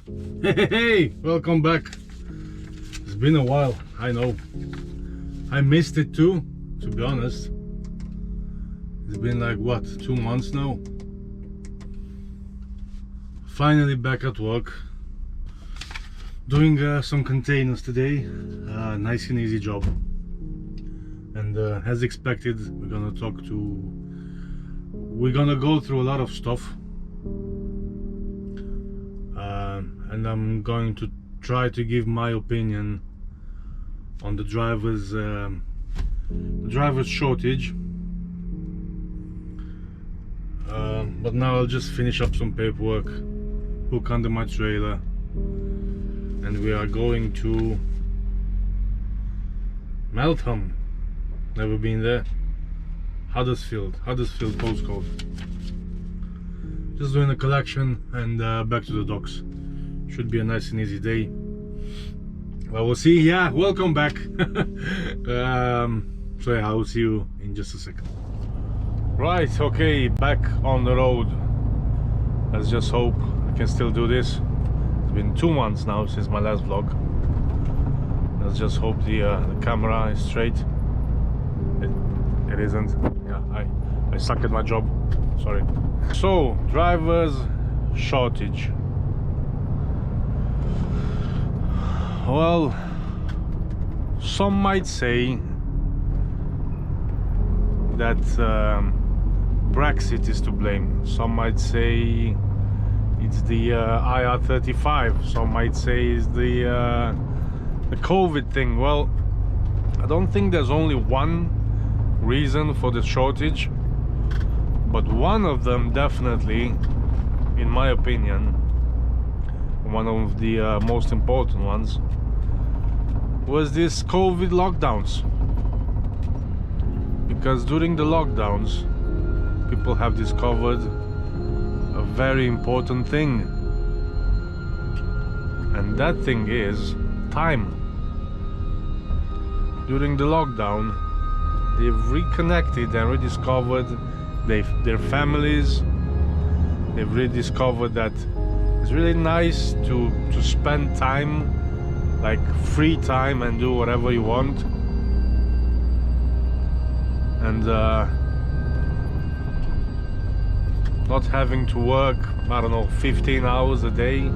Hey, welcome back. It's been a while, I know. I missed it too, to be honest. It's been like, what, 2 months now? Finally back at work. Doing some containers today. Nice and easy job. And as expected, we're gonna go through a lot of stuff. And I'm going to try to give my opinion on the driver's shortage. But now I'll just finish up some paperwork, hook under my trailer, and we are going to Meltham. Never been there. Huddersfield postcode. Just doing a collection and back to the docks. Should be a nice and easy day. Well, we'll see. Yeah, welcome back. So yeah, I'll see you in just a second. Right, okay, back on the road. Let's just hope I can still do this. It's been 2 months now since my last vlog. Let's just hope the camera is straight. It isn't. Yeah, I suck at my job. Sorry. So, driver's shortage. Well, some might say that Brexit is to blame. Some might say it's the IR35. Some might say it's the COVID thing. Well, I don't think there's only one reason for the shortage, but one of them definitely, in my opinion, one of the most important ones, was this COVID lockdowns. Because during the lockdowns, people have discovered a very important thing, and that thing is time. During the lockdown, they've reconnected and rediscovered their families. They've rediscovered that it's really nice to spend time, like free time, and do whatever you want. And not having to work, I don't know, 15 hours a day.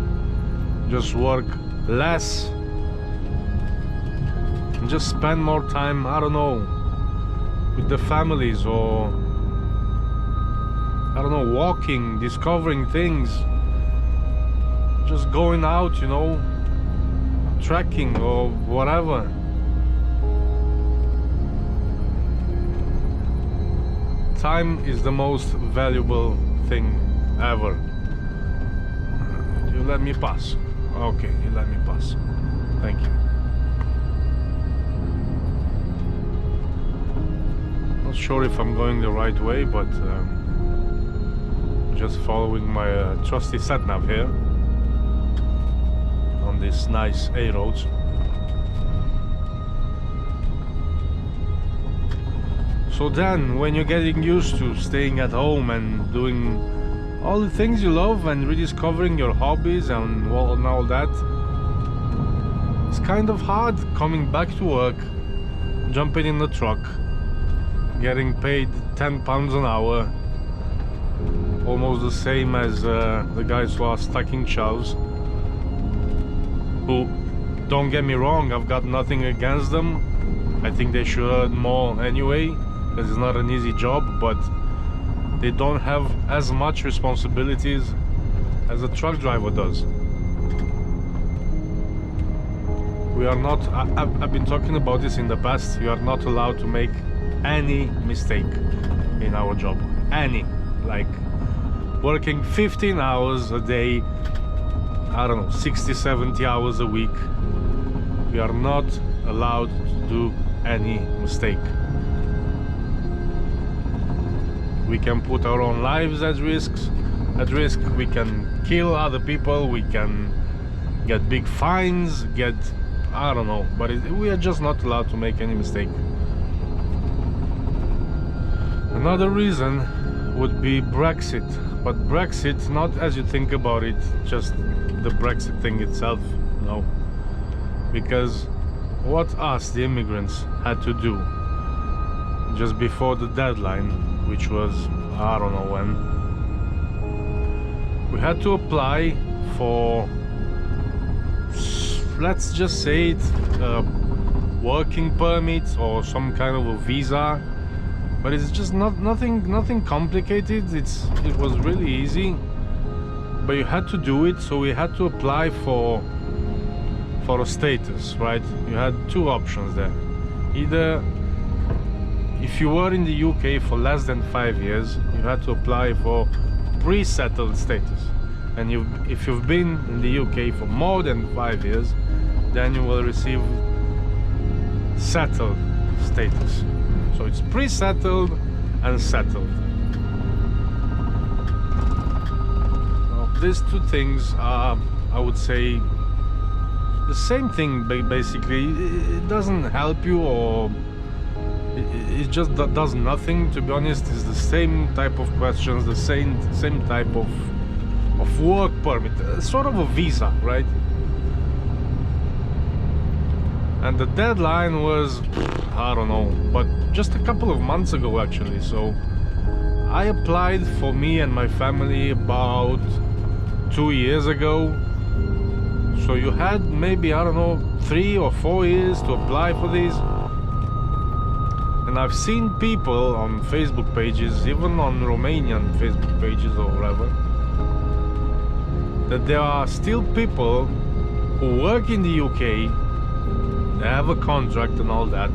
Just work less and just spend more time, I don't know, with the families, or I don't know, walking, discovering things, just going out, you know, trekking or whatever. Time is the most valuable thing ever. You let me pass. Okay, you let me pass. Thank you. Not sure if I'm going the right way, but just following my trusty sat-nav here on these nice A roads. So then, when you're getting used to staying at home and doing all the things you love and rediscovering your hobbies and all that, it's kind of hard coming back to work, jumping in the truck, getting paid £10 an hour, almost the same as the guys who are stacking shelves, who, don't get me wrong, I've got nothing against them. I think they should earn more anyway, because it's not an easy job, but they don't have as much responsibilities as a truck driver does. We are not, I've been talking about this in the past, you are not allowed to make any mistake in our job. Any. Like working 15 hours a day, I don't know, 60, 70 hours a week, we are not allowed to do any mistake. We can put our own lives at risk, we can kill other people, we can get big fines, I don't know, but we are just not allowed to make any mistake. Another reason would be Brexit. But Brexit, not as you think about it, just the Brexit thing itself, no. Because what us, the immigrants, had to do just before the deadline, which was, I don't know when, we had to apply for, let's just say it, working permit or some kind of a visa, but it's just nothing complicated. It was really easy, but you had to do it. So we had to apply for a status, right? You had two options there. Either if you were in the UK for less than 5 years, you had to apply for pre-settled status, and if you've been in the UK for more than 5 years, then you will receive settled status. So it's pre-settled and settled. Now, these two things are, I would say, the same thing basically. It doesn't help you, or it just does nothing, to be honest. It's the same type of questions, the same type of work permit, sort of a visa, right? And the deadline was, I don't know, but just a couple of months ago actually. So I applied for me and my family about 2 years ago. So you had maybe, I don't know, 3 or 4 years to apply for these. And I've seen people on Facebook pages, even on Romanian Facebook pages or whatever, that there are still people who work in the UK, they have a contract and all that,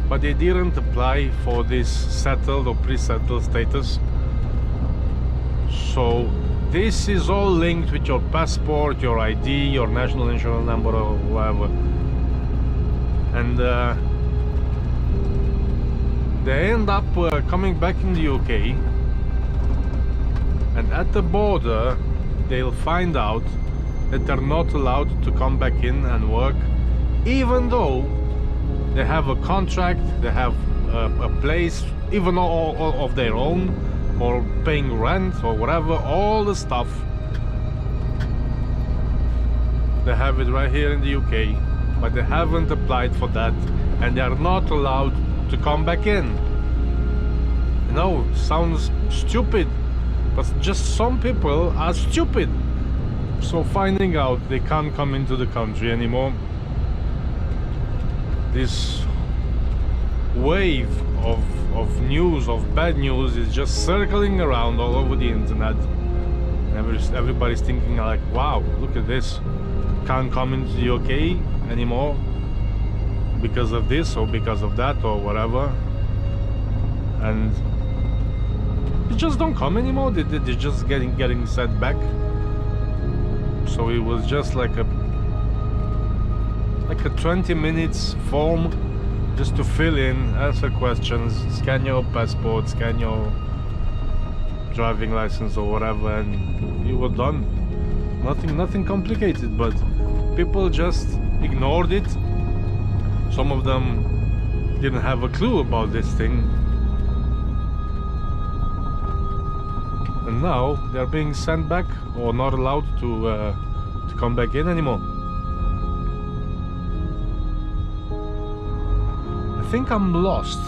but they didn't apply for this settled or pre-settled status. So this is all linked with your passport, your ID, your national insurance number or whatever. And they end up coming back in the UK, and at the border they'll find out that they're not allowed to come back in and work, even though they have a contract, they have a place, even of their own, or paying rent or whatever, all the stuff. They have it right here in the UK, but they haven't applied for that, and they are not allowed to come back in. You know, sounds stupid, but just some people are stupid. So finding out they can't come into the country anymore, this wave of news, of bad news, is just circling around all over the internet. Everybody's thinking like, wow, look at this, can't come into the UK anymore because of this or because of that or whatever, and they just don't come anymore. They're just getting sent back. So it was just like a 20 minutes form just to fill in, answer questions, scan your passport, scan your driving license or whatever, and you were done. Nothing complicated, but people just ignored it. Some of them didn't have a clue about this thing, and now they're being sent back or not allowed to come back in anymore. I think I'm lost,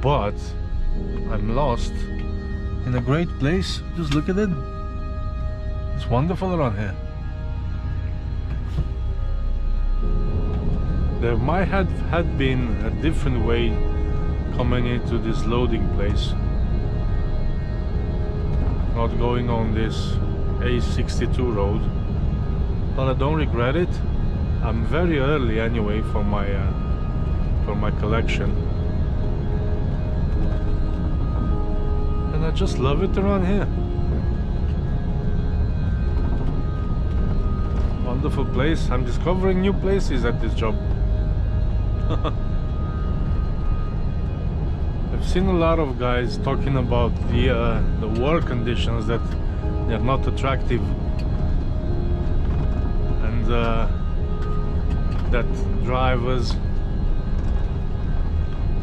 but I'm lost in a great place. Just look at it. It's wonderful around here. There might have had been a different way coming into this loading place, not going on this A62 road, but I don't regret it. I'm very early anyway for my collection, and I just love it around here. Wonderful place. I'm discovering new places at this job. I've seen a lot of guys talking about the work conditions, that they're not attractive, and that drivers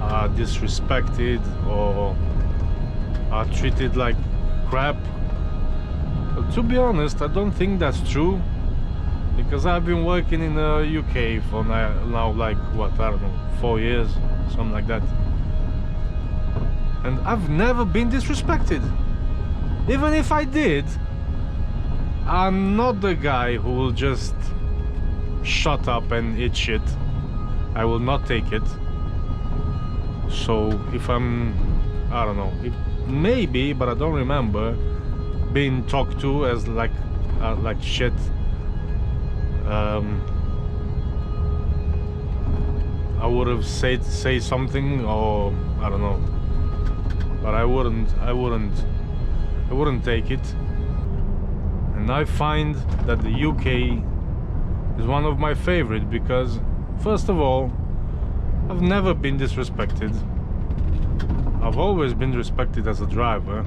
are disrespected or are treated like crap. But to be honest, I don't think that's true, because I've been working in the UK for now like, what, I don't know, 4 years, something like that. And I've never been disrespected. Even if I did, I'm not the guy who will just shut up and eat shit. I will not take it. So if I don't know, maybe, but I don't remember being talked to as like shit. I would have say something, or I don't know, but I wouldn't take it. And I find that the UK is one of my favorite because, first of all, I've never been disrespected. I've always been respected as a driver.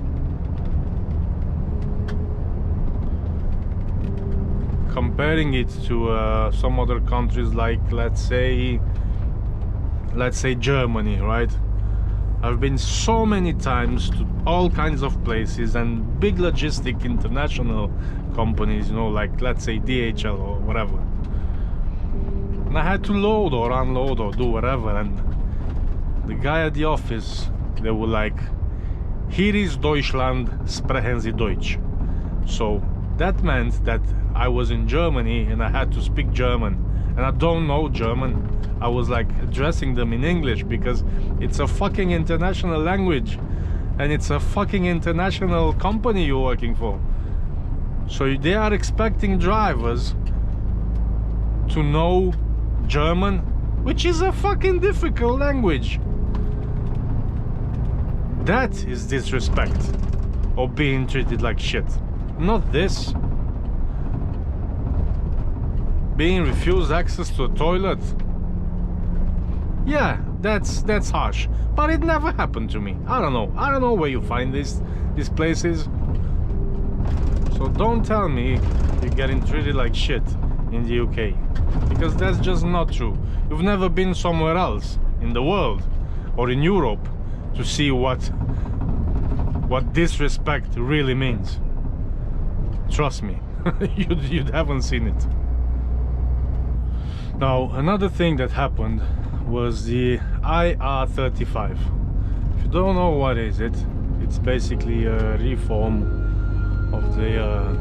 Comparing it to some other countries, like let's say Germany, right? I've been so many times to all kinds of places and big logistic international companies, you know, like let's say DHL or whatever. And I had to load or unload or do whatever, and the guy at the office, they were like, "Hier ist Deutschland, sprechen Sie Deutsch." So that meant that I was in Germany and I had to speak German, and I don't know German. I was like addressing them in English because it's a fucking international language and it's a fucking international company you're working for. So they are expecting drivers to know German, which is a fucking difficult language. That is disrespect, or being treated like shit. Not this. Being refused access to a toilet. Yeah, that's harsh, but it never happened to me. I don't know where you find these places. So don't tell me you're getting treated like shit in the UK, because that's just not true. You've never been somewhere else in the world or in Europe to see what disrespect really means. Trust me, you haven't seen it. Now, another thing that happened was the IR35. If you don't know what is it, it's basically a reform of the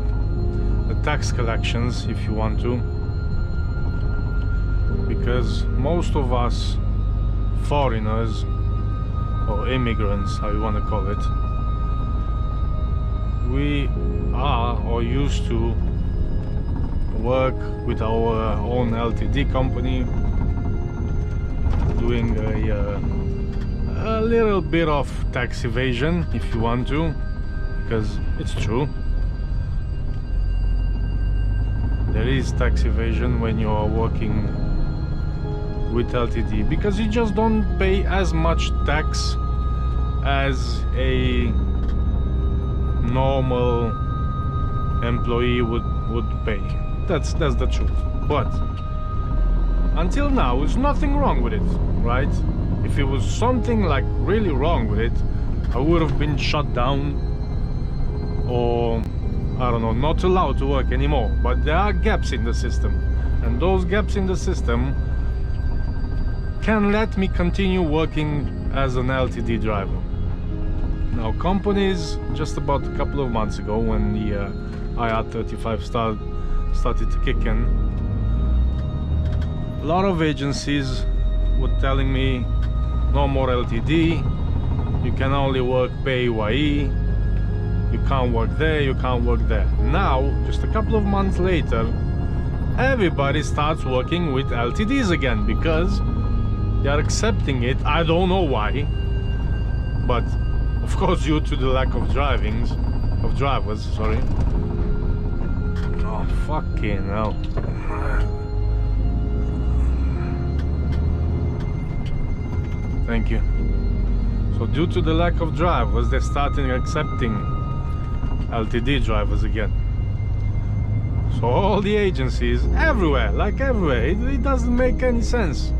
tax collections, if you want to, because most of us foreigners, or immigrants, how you want to call it, we are or used to work with our own LTD company, doing a little bit of tax evasion, if you want to, because it's true. There is tax evasion when you are working with LTD, because you just don't pay as much tax as a normal employee would pay. That's the truth. But until now, there's nothing wrong with it, right? If it was something like really wrong with it, I would have been shut down, or I don't know, not allowed to work anymore. But there are gaps in the system, and those gaps in the system can let me continue working as an LTD driver. Now, companies, just about a couple of months ago, when the IR35 started to kick in, a lot of agencies were telling me no more LTD, you can only work PAYE, you can't work there, you can't work there. Now, just a couple of months later, everybody starts working with LTDs again because they are accepting it. I don't know why, but of course due to the lack of drivers, sorry. Oh, fucking hell. Thank you. So due to the lack of drivers, they're starting accepting LTD drivers again. So all the agencies, everywhere, it doesn't make any sense.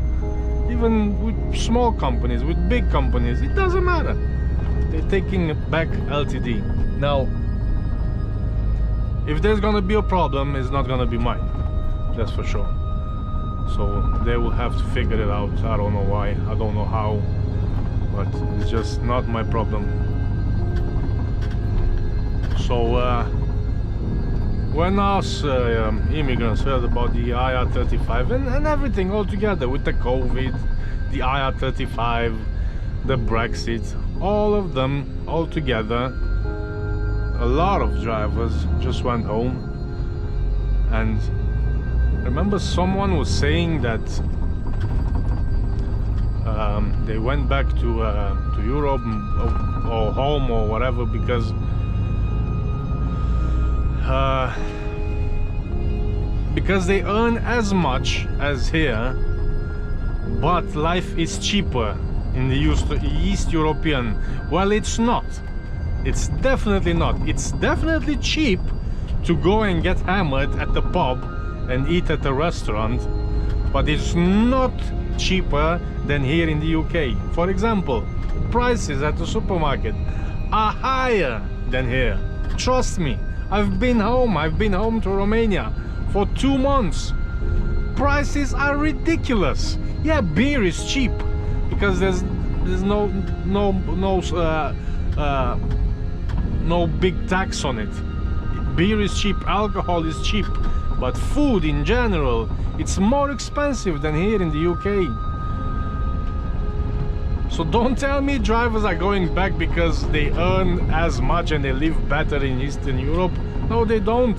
Even with small companies, with big companies, it doesn't matter. They taking back LTD. Now, if there's gonna be a problem, it's not gonna be mine, that's for sure. So they will have to figure it out. I don't know why, I don't know how, but it's just not my problem. So when us immigrants heard about the IR35 and everything all together, with the COVID, the IR35, the Brexit, all of them all together, a lot of drivers just went home. And remember, someone was saying that they went back to Europe or home or whatever because they earn as much as here, but life is cheaper in the East European. Well, it's not. It's definitely not. It's definitely cheap to go and get hammered at the pub and eat at a restaurant, but it's not cheaper than here in the UK. For example, prices at the supermarket are higher than here. Trust me, I've been home to Romania for 2 months. Prices are ridiculous. Yeah, beer is cheap because there's no big tax on it. Beer is cheap, alcohol is cheap, but food in general, it's more expensive than here in the UK. So don't tell me drivers are going back because they earn as much and they live better in Eastern Europe. No, they don't.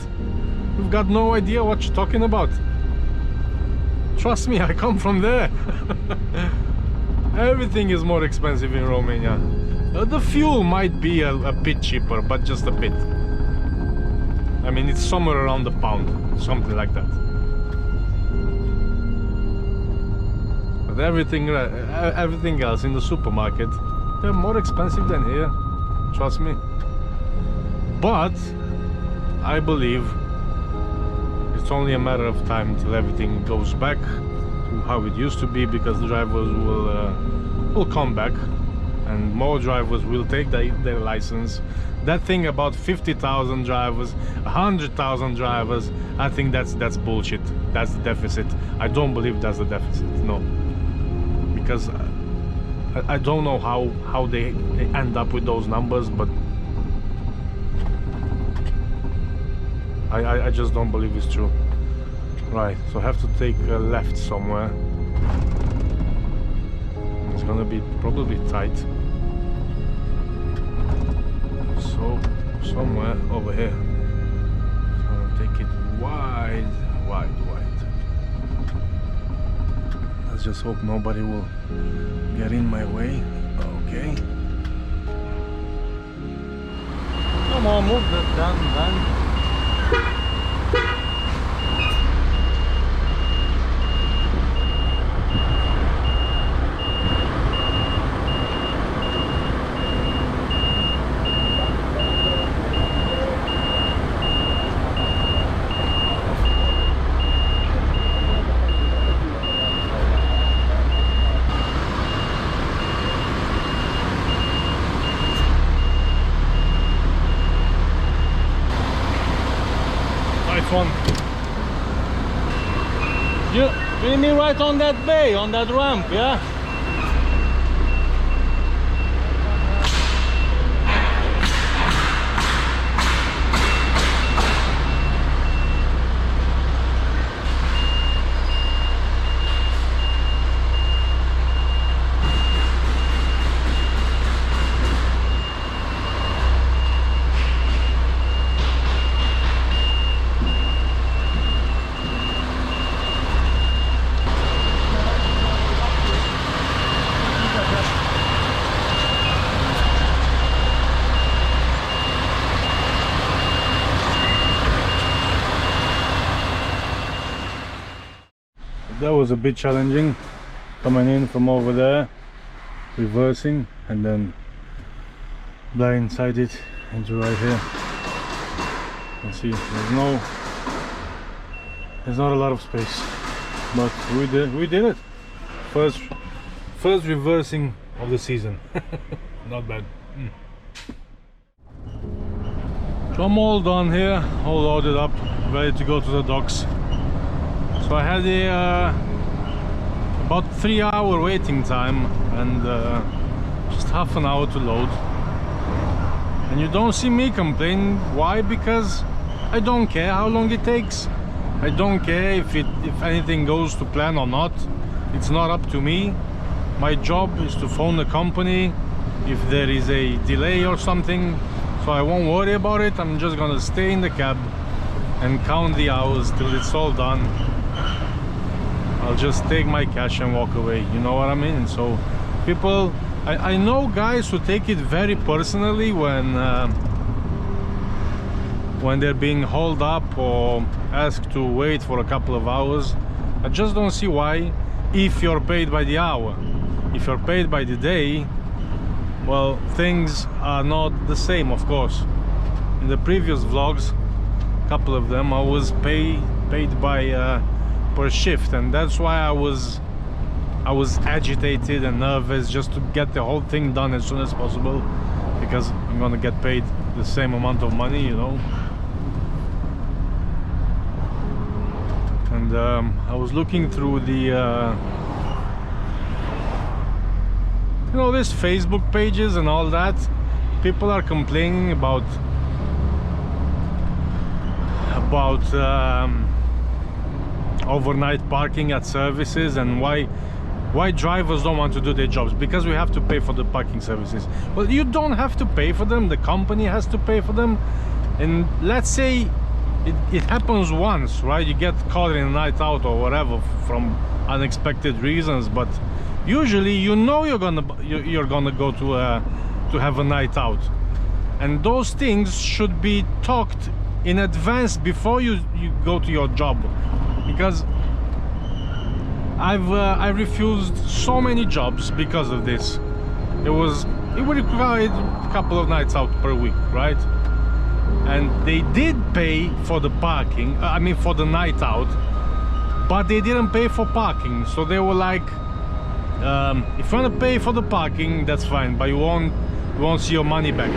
You've got no idea what you're talking about. Trust me, I come from there. Everything is more expensive in Romania. The fuel might be a bit cheaper, but just a bit. I mean, it's somewhere around the pound, something like that. But everything else in the supermarket, they're more expensive than here. Trust me. But I believe it's only a matter of time till everything goes back to how it used to be, because the drivers will come back and more drivers will take their license. That thing about 50,000 drivers, 100,000 drivers, I think that's bullshit. That's the deficit. I don't believe that's the deficit, no. Because I don't know how they end up with those numbers, but I just don't believe it's true. Right, so I have to take a left somewhere. It's gonna be probably tight. So somewhere over here. So I'm gonna take it wide. Let's just hope nobody will get in my way. Okay. Come on, move that damn van. One. You bring me right on that bay, on that ramp, yeah? That was a bit challenging, coming in from over there, reversing, and then blindsided into right here. You can see there's not a lot of space, but we did it. First reversing of the season. Not bad. So I'm all done here, all loaded up, ready to go to the docks. So I had a about 3-hour waiting time and just half an hour to load. And you don't see me complain. Why? Because I don't care how long it takes. I don't care if anything goes to plan or not. It's not up to me. My job is to phone the company if there is a delay or something, so I won't worry about it. I'm just gonna stay in the cab and count the hours till it's all done. I'll just take my cash and walk away, you know what I mean? So people, I know guys who take it very personally when they're being hauled up or asked to wait for a couple of hours. I just don't see why, if you're paid by the hour. If you're paid by the day, well, things are not the same, of course. In the previous vlogs, a couple of them, I was paid by per shift, and that's why I was agitated and nervous just to get the whole thing done as soon as possible, because I'm gonna get paid the same amount of money, you know. And I was looking through the you know, these Facebook pages and all that. People are complaining about overnight parking at services, and why drivers don't want to do their jobs, because we have to pay for the parking services. Well, you don't have to pay for them, the company has to pay for them. And let's say it happens once, right? You get caught in a night out or whatever from unexpected reasons, but usually you know you're gonna go to have a night out, and those things should be talked in advance before you go to your job. Because I refused so many jobs because of this. It would require a couple of nights out per week, right? And they did pay for the parking, I mean for the night out, but they didn't pay for parking. So they were like, if you want to pay for the parking, that's fine, but you won't see your money back.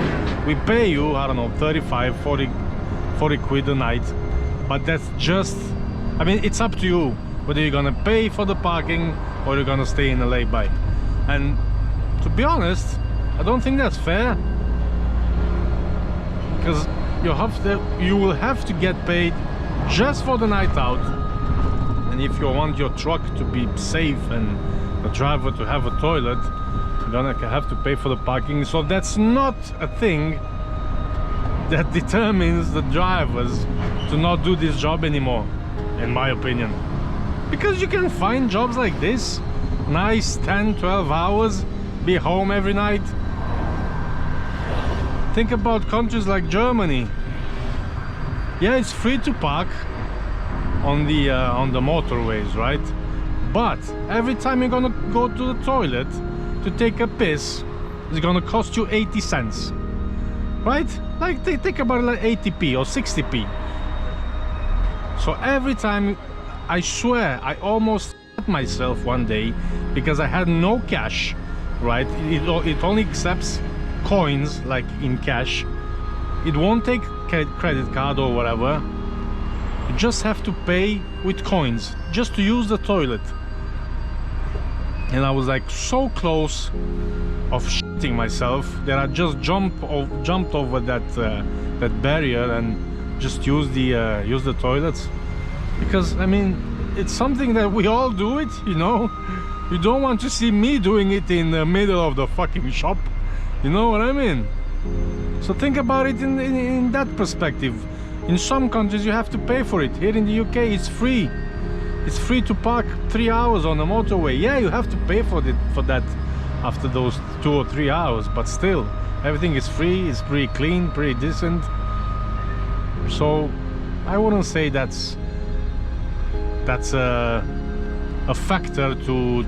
We pay you, I don't know, 35, 40 quid a night, but that's just, I mean, it's up to you whether you're gonna pay for the parking or you're gonna stay in a lay-by. And to be honest, I don't think that's fair, because you will have to get paid just for the night out. And if you want your truck to be safe and the driver to have a toilet, you're gonna have to pay for the parking. So that's not a thing that determines the drivers to not do this job anymore, in my opinion. Because you can find jobs like this, nice 10-12 hours, be home every night. Think about countries like Germany. Yeah, it's free to park on the motorways, right? But every time you're gonna go to the toilet to take a piss, it's gonna cost you 80 cents, right? Like, they think about it, like 80p or 60p. So every time, I swear, I almost hit myself one day because I had no cash, right? It only accepts coins, like in cash. It won't take credit card or whatever. You just have to pay with coins just to use the toilet. And I was like so close of shitting myself that I just jumped over that barrier and just used the toilets. Because I mean, it's something that we all do it, you know. You don't want to see me doing it in the middle of the fucking shop, you know what I mean? So think about it in that perspective. In some countries you have to pay for it. Here in the UK it's free. It's free to park 3 hours on the motorway. Yeah, you have to pay for that after those 2 or 3 hours, but still, everything is free. It's pretty clean, pretty decent. So I wouldn't say that's a factor to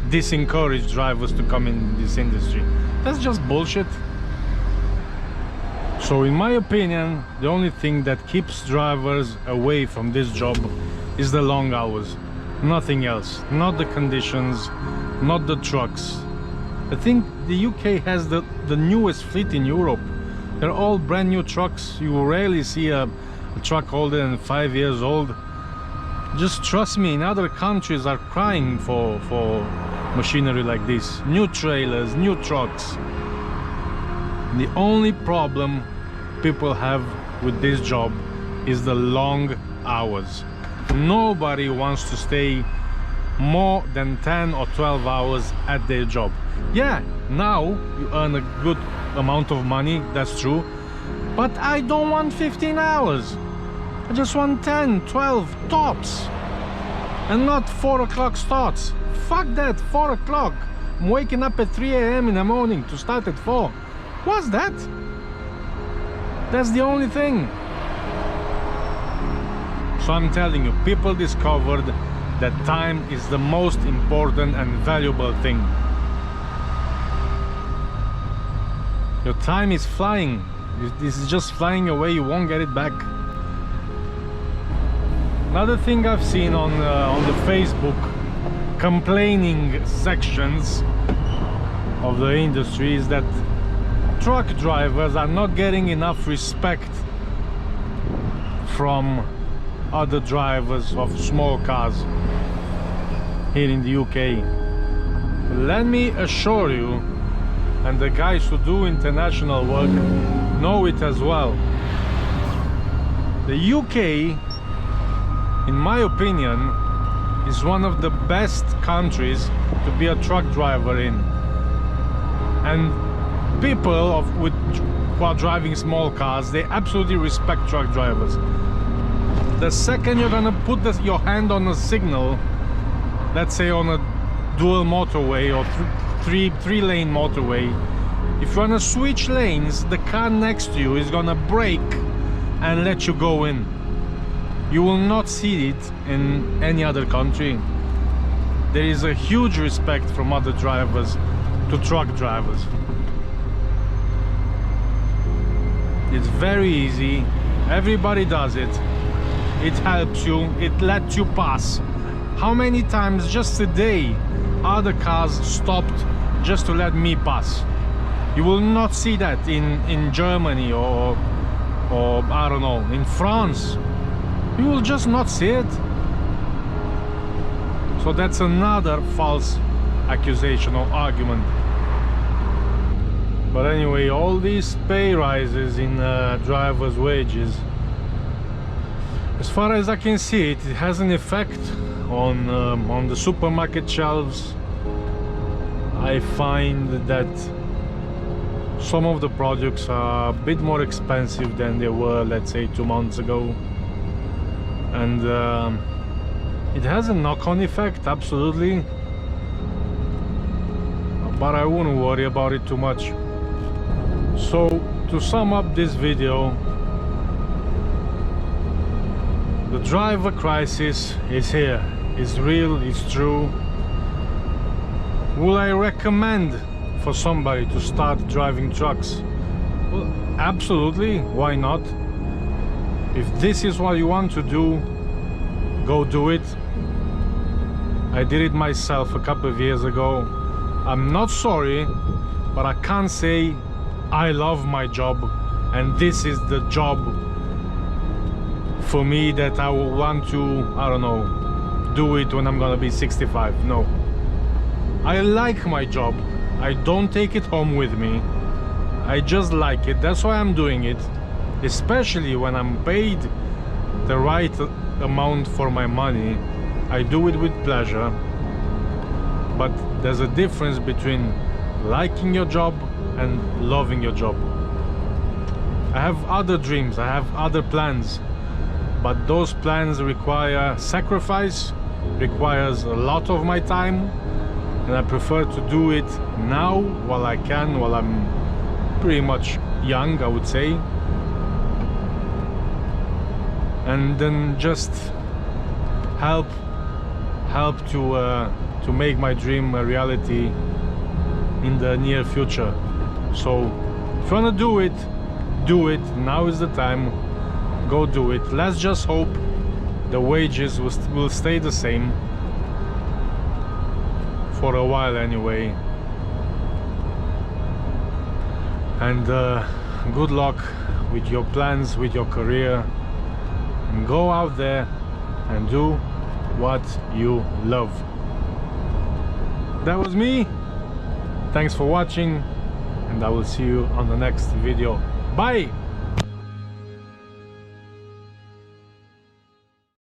disencourage drivers to come in this industry. That's just bullshit. So in my opinion, the only thing that keeps drivers away from this job is the long hours. Nothing else. Not the conditions, not the trucks. I think the UK has the newest fleet in Europe They're all brand new trucks. You rarely see a truck older than 5 years old. Just trust me, in other countries are crying for machinery like this. New trailers, new trucks. The only problem people have with this job is the long hours. Nobody wants to stay more than 10 or 12 hours at their job. Yeah, now you earn a good amount of money, that's true, but I don't want 15 hours. I just want 10, 12 tops, and not 4 o'clock starts. Fuck that, 4 o'clock. I'm waking up at 3 a.m. in the morning to start at 4. What's that? That's the only thing. So I'm telling you, people discovered that time is the most important and valuable thing. Your time is flying. This is just flying away. You won't get it back. Another thing I've seen on the Facebook complaining sections of the industry is that truck drivers are not getting enough respect from other drivers of small cars here in the UK. Let me assure you, and the guys who do international work know it as well, the UK, in my opinion, is one of the best countries to be a truck driver in. And people who are driving small cars, they absolutely respect truck drivers. The second you're gonna put your hand on a signal, let's say on a dual motorway or three-lane motorway, if you wanna switch lanes, the car next to you is gonna brake and let you go in. You will not see it in any other country. There is a huge respect from other drivers to truck drivers. It's very easy, everybody does it. It helps you, it lets you pass. How many times just today other cars stopped just to let me pass? You will not see that in Germany or I don't know, in France. You will just not see it. So that's another false accusation or argument. But anyway, all these pay rises in drivers' wages, as far as I can see it, it has an effect on the supermarket shelves. I find that some of the products are a bit more expensive than they were, let's say, 2 months ago. And it has a knock-on effect, absolutely. But I wouldn't worry about it too much. So, to sum up this video, the driver crisis is here. It's real, it's true. Will I recommend for somebody to start driving trucks? Well, absolutely, why not? If this is what you want to do, go do it. I did it myself a couple of years ago. I'm not sorry, but I can't say I love my job and this is the job for me that I will want to, I don't know, do it when I'm gonna be 65. No. I like my job. I don't take it home with me. I just like it. That's why I'm doing it. Especially when I'm paid the right amount for my money. I do it with pleasure. But there's a difference between liking your job and loving your job. I have other dreams, I have other plans, but those plans require sacrifice, requires a lot of my time, and I prefer to do it now while I can, while I'm pretty much young, I would say, and then just help to make my dream a reality in the near future. So if you wanna do it, now is the time. Go do it. Let's just hope the wages will stay the same for a while anyway, and good luck with your plans, with your career, and go out there and do what you love. That was me. Thanks for watching, and I will see you on the next video. Bye.